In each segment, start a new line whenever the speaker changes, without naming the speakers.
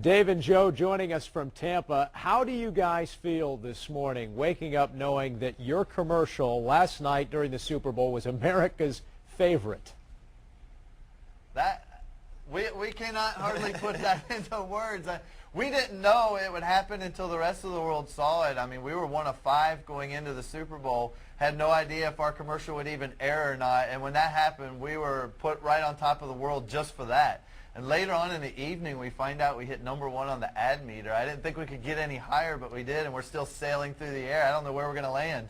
Dave and Joe joining us from Tampa. How do you guys feel this morning, waking up knowing that your commercial last night during the Super Bowl was America's favorite?
We cannot hardly put that into words. We didn't know it would happen until the rest of the world saw it. I mean, we were one of 5 going into the Super Bowl, had no idea if our commercial would even air or not, and when that happened, we were put right on top of the world just for that. And later on in the evening, we find out we hit #1 on the ad meter. I didn't think we could get any higher, but we did, and we're still sailing through the air. I don't know where we're going to land.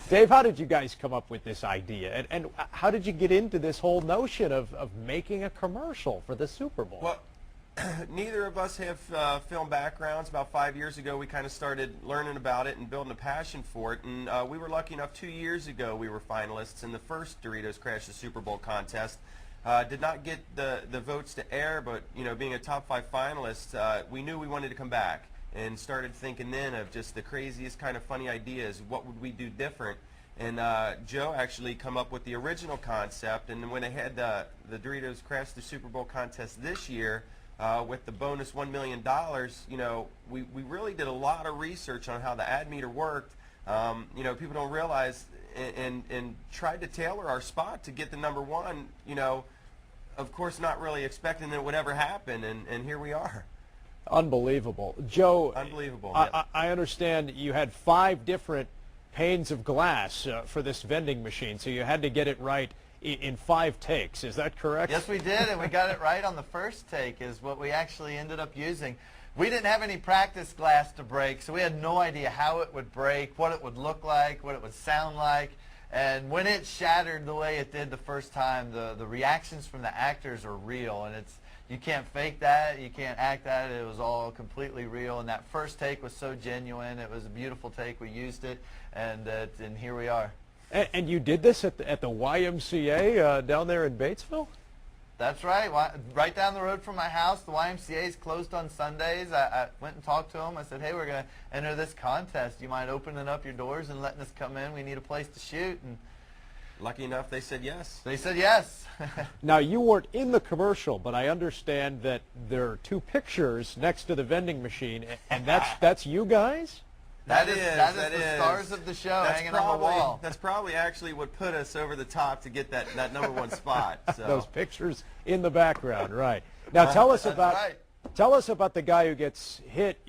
Dave, how did you guys come up with this idea? And how did you get into this whole notion of making a commercial for the Super Bowl?
Well, neither of us have film backgrounds. About 5 years ago, we kind of started learning about it and building a passion for it. And we were lucky enough 2 years ago, we were finalists in the first Doritos Crash the Super Bowl contest. Did not get the votes to air, but being a top 5 finalist, we knew we wanted to come back and started thinking then of just the craziest kind of funny ideas. What would we do different? And Joe actually come up with the original concept, and when they had the Doritos Crash the Super Bowl contest this year with the bonus $1 million, we really did a lot of research on how the ad meter worked. People don't realize, and tried to tailor our spot to get the #1, of course not really expecting that it would ever happen, and here we are.
Unbelievable. Joe,
unbelievable.
I understand you had 5 different panes of glass for this vending machine, so you had to get it right in 5 takes. Is that correct?
Yes, we did, and we got it right on the first take is what we actually ended up using. We didn't have any practice glass to break, so we had no idea how it would break, what it would look like, what it would sound like. And when it shattered the way it did the first time, the reactions from the actors are real, and you can't fake that, you can't act that. It was all completely real, and that first take was so genuine. It was a beautiful take. We used it, and here we are.
And you did this at the YMCA down there in Batesville?
That's right. Right down the road from my house. The YMCA is closed on Sundays. I went and talked to them. I said, hey, we're going to enter this contest. You mind opening up your doors and letting us come in? We need a place to shoot. And
lucky enough, they said yes.
They said yes.
Now, you weren't in the commercial, but I understand that there are 2 pictures next to the vending machine, and that's you guys?
That is the stars of the show hanging on the wall.
That's probably actually what put us over the top to get that #1 spot. So.
Those pictures in the background, right? Now tell us about the guy who gets hit,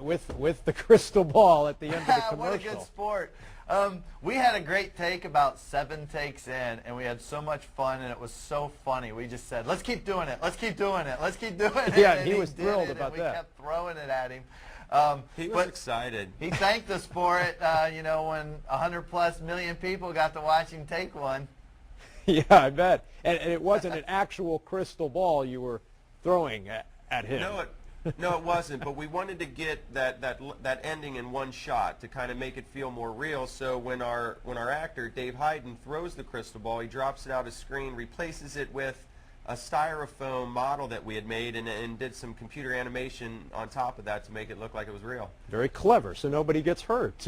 with the crystal ball at the end of the commercial.
What a good sport. We had a great take about 7 takes in, and we had so much fun, and it was so funny. We just said, let's keep doing it, let's keep doing it, let's keep doing it.
Yeah, and he was thrilled about that.
We kept throwing it at him.
He was excited.
He thanked us for it, when 100+ million people got to watch him take one.
Yeah, I bet. And it wasn't an actual crystal ball you were throwing at him.
No, it wasn't. But we wanted to get that ending in one shot to kind of make it feel more real. So when our actor Dave Herbert throws the crystal ball, he drops it out of screen, replaces it with a styrofoam model that we had made, and did some computer animation on top of that to make it look like it was real.
Very clever, so nobody gets hurt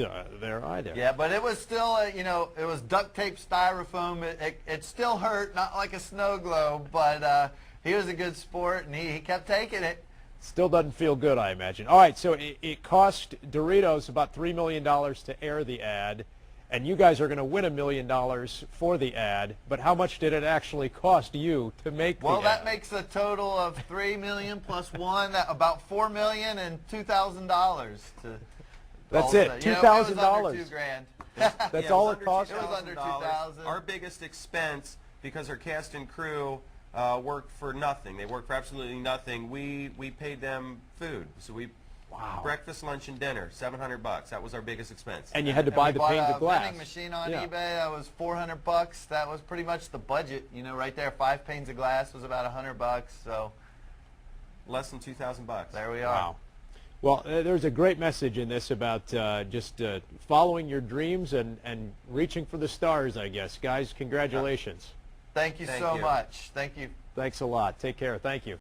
there either.
Yeah, but it was still, it was duct tape styrofoam. It still hurt, not like a snow globe, but he was a good sport, and he kept taking it.
Still doesn't feel good, I imagine. All right, so it cost Doritos about $3 million to air the ad, and you guys are going to win $1 million for the ad, but how much did it actually cost you to make the ad?
Well, that makes a total of $3 million plus 1, about $4 million and $2,000.
That's it, $2,000.
It was under $2,000.
That's all it cost?
It was under $2,000.
Our biggest expense, because our cast and crew worked for nothing. They worked for absolutely nothing. We paid them food. So breakfast, lunch, and dinner, $700. That was our biggest expense.
And you had to buy the panes of glass.
Vending machine on eBay. That was $400. That was pretty much the budget. Right there, 5 panes of glass was about $100. So
less than $2,000.
There we are.
Wow. Well, there's a great message in this about just following your dreams and reaching for the stars, I guess. Guys, congratulations.
Thank you so much. Thank you.
Thanks a lot. Take care. Thank you.